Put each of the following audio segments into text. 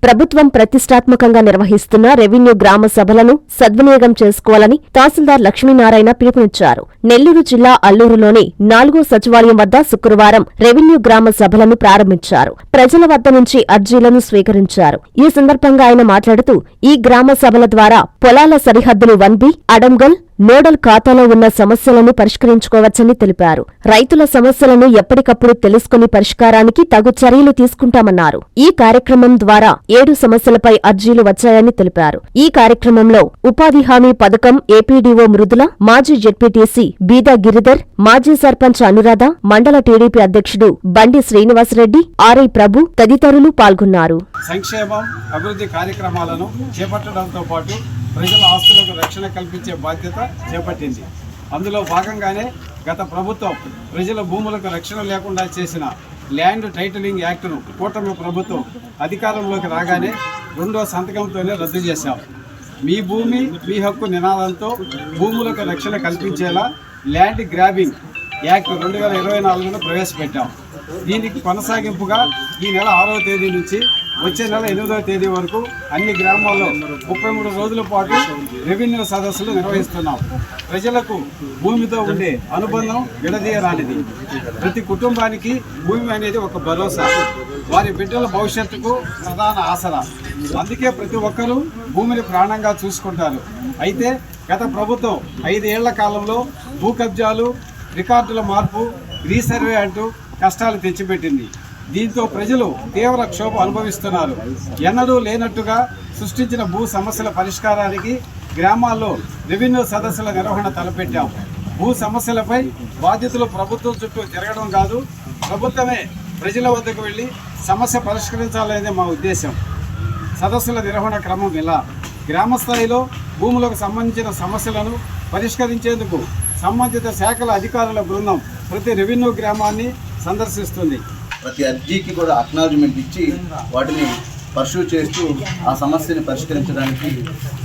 ప్రభుత్వం ప్రతిష్టాత్మకంగా నిర్వహిస్తున్న రెవెన్యూ గ్రామ సభలను సద్వినియోగం చేసుకోవాలని తహసీల్దార్ లక్ష్మీనారాయణ పిలుపునిచ్చారు. నెల్లూరు జిల్లా అల్లూరులోని 4వ సచివాలయం వద్ద శుక్రవారం రెవెన్యూ గ్రామ సభలను ప్రారంభించారు. ప్రజల వద్ద నుంచి అర్జీలను స్వీకరించారు. ఈ సందర్భంగా ఆయన మాట్లాడుతూ ఈ గ్రామ సభల ద్వారా పొలాల సరిహద్దులు 1B, అడంగల్, నోడల్ ఖాతాలో ఉన్న సమస్యలను పరిష్కరించుకోవచ్చని తెలిపారు. రైతుల సమస్యలను ఎప్పటికప్పుడు తెలుసుకుని పరిష్కారానికి తగు చర్యలు తీసుకుంటామన్నారు. ఈ కార్యక్రమం ద్వారా 7 సమస్యలపై అర్జీలు వచ్చాయని తెలిపారు. ఈ కార్యక్రమంలో ఉపాధి హామీ పథకం ఏపీడీఓ మృదుల, మాజీ జెడ్పీటీసీ బీదా గిరిధర్, మాజీ సర్పంచ్ అనురాధ, మండల టీడీపీ అధ్యక్షుడు బండి శ్రీనివాసరెడ్డి, ఆర్ఐ ప్రభు తదితరులు పాల్గొన్నారు. సంక్షేమం, అభివృద్ధి కార్యక్రమాలను చేపట్టడంతో పాటు ప్రజల ఆస్తులకు రక్షణ కల్పించే బాధ్యత చేపట్టింది. అందులో భాగంగానే గత ప్రభుత్వం ప్రజల భూములకు రక్షణ లేకుండా చేసిన ల్యాండ్ టైటిలింగ్ యాక్టును కూటమి ప్రభుత్వం అధికారంలోకి రాగానే 2వ సంతకంతోనే రద్దు చేశాం. మీ భూమి మీ హక్కు నినాదంతో భూములకు రక్షణ కల్పించేలా ల్యాండ్ గ్రాబింగ్ యాక్ట్ 2024ను ప్రవేశపెట్టాం. దీనికి కొనసాగింపుగా ఈ నెల 6వ తేదీ నుంచి వచ్చే నెల 8వ తేదీ వరకు అన్ని గ్రామాల్లో 33 రోజుల పాటు రెవెన్యూ సదస్సులు నిర్వహిస్తున్నాం. ప్రజలకు భూమితో ఉండే అనుబంధం విడదీయరానిది. ప్రతి కుటుంబానికి భూమి అనేది ఒక భరోసా, వారి బిడ్డల భవిష్యత్తుకు ప్రధాన ఆసరా. అందుకే ప్రతి ఒక్కరూ భూమిని ప్రాణంగా చూసుకుంటారు. అయితే గత ప్రభుత్వం 5 ఏళ్ల కాలంలో భూ కబ్జాలు, రికార్డుల మార్పు, రీసర్వే అంటూ కష్టాలు తెచ్చిపెట్టింది. దీంతో ప్రజలు తీవ్ర క్షోభ అనుభవిస్తున్నారు. ఎన్నడూ లేనట్టుగా సృష్టించిన భూ సమస్యల పరిష్కారానికి గ్రామాల్లో రెవెన్యూ సదస్సుల నిర్వహణ తలపెట్టాం. భూ సమస్యలపై బాధ్యతలు ప్రభుత్వం చుట్టూ తిరగడం కాదు, ప్రభుత్వమే ప్రజల వద్దకు వెళ్లి సమస్య పరిష్కరించాలనేదే మా ఉద్దేశం. సదస్సుల నిర్వహణ క్రమం ఇలా: గ్రామ స్థాయిలో భూములకు సంబంధించిన సమస్యలను పరిష్కరించేందుకు సంబంధిత శాఖల అధికారుల బృందం ప్రతి రెవెన్యూ గ్రామాన్ని సందర్శిస్తుంది. ప్రతి అర్జీకి కూడా అక్నాలజ్మెంట్ ఇచ్చి వాటిని పర్సూ చేస్తూ ఆ సమస్యని పరిష్కరించడానికి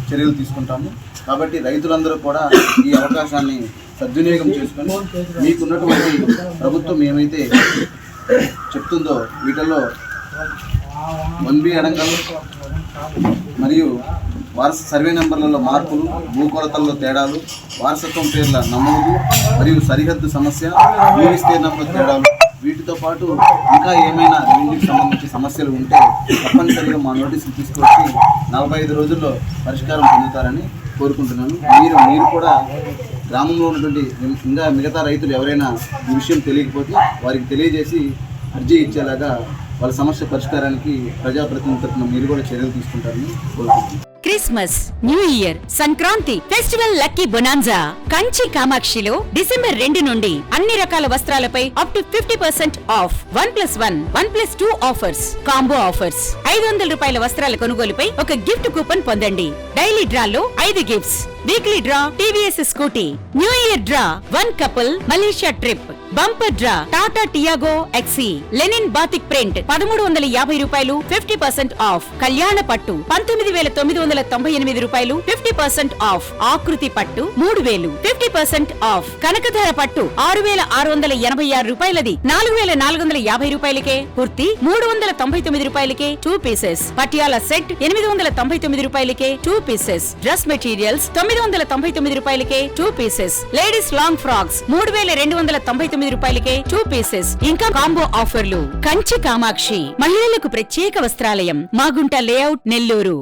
చర్యలు తీసుకుంటాము. కాబట్టి రైతులందరూ కూడా ఈ అవకాశాన్ని సద్వినియోగం చేసుకొని మీకున్నటువంటి ప్రభుత్వం ఏమైతే చెప్తుందో వీటిల్లో 1B అడంగల్ మరియు వారస సర్వే నెంబర్లలో మార్పులు, భూ కొలతల్లో తేడాలు, వారసత్వం పేర్ల నమోదు మరియు సరిహద్దు సమస్య, భూ విస్తీర్ణంలో తేడాలు, వీటితో పాటు ఇంకా ఏమైనా రెవెన్యూకి సంబంధించి సమస్యలు ఉంటే తప్పనిసరిగా మా నోటీసులు తీసుకొచ్చి 45 రోజుల్లో పరిష్కారం పొందుతారని కోరుకుంటున్నాను. మీరు కూడా గ్రామంలో ఉన్నటువంటి ఇంకా మిగతా రైతులు ఎవరైనా ఈ విషయం తెలియకపోతే వారికి తెలియజేసి అర్జీ ఇచ్చేలాగా వాళ్ళ సమస్య పరిష్కారానికి ప్రజాప్రతినిధుల తరపున మీరు కూడా చర్యలు తీసుకుంటారని కోరుకుంటున్నాను. Christmas, new year, Sankranti festival lucky bonanza Kanchi కామాక్షిలో డిసెంబర్ 2 నుండి అన్ని రకాల వస్త్రాలపై up to 50% off. 1+1, 1+2 offers, combo offers. 500 రూపాయల వస్త్రాల కొనుగోలుపై ఒక గిఫ్ట్ కూపన్ పొందండి. డైలీ డ్రాలో 5 gifts, weekly draw TVS Scooty, new year draw 1 couple Malaysia trip, bumper draw Tata Tiago XE, linen batik print 1350 రూపాయలు 50% ఆఫ్. కళ్యాణ పట్టు 19,998 రూపాయలు 50% ఆఫ్. ఆకృతి పట్టు 3000 50% ఆఫ్. కనకధార పట్టు 6,686 రూపాయలది 4,450 రూపాయలకే. కుర్తి 399 రూపాయలకే 2 పీసెస్. పటియాల సెట్ 899 రూపాయలకే 2 పీసెస్. డ్రెస్ మెటీరియల్స్ 999 రూపాయలకే 2 పీసెస్. లేడీస్ లాంగ్ ఫ్రాక్స్ 3,299 రూపాయలకే 2 పీసెస్. ఇంకా కాంబో ఆఫర్లు. కంచి కామాక్షి మహిళలకు ప్రత్యేక వస్త్రాలయం, మాగుంట లేఅవుట్, నెల్లూరు.